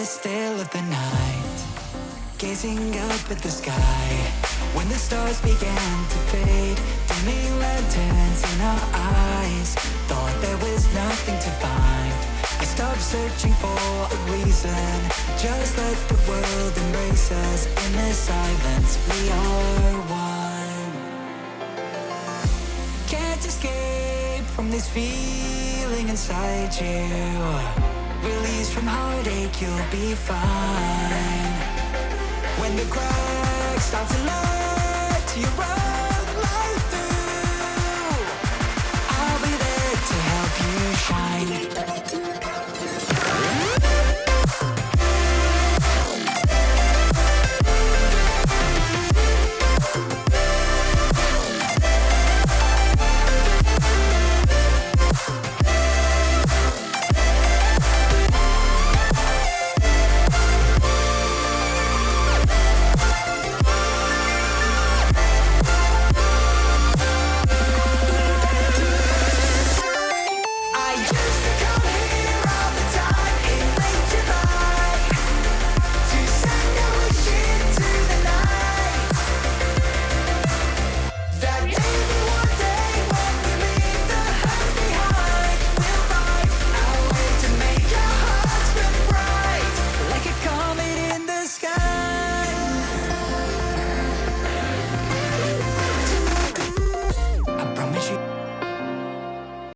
still of the night, gazing up at the sky. When the stars began to fade, dimming lanterns in our eyes, thought there was nothing to find. I stopped searching for a reason, just let the world embrace us. In the silence we are one. Can't escape from this feeling inside you. Release from heartache, you'll be fine. When the cracks start to let you right,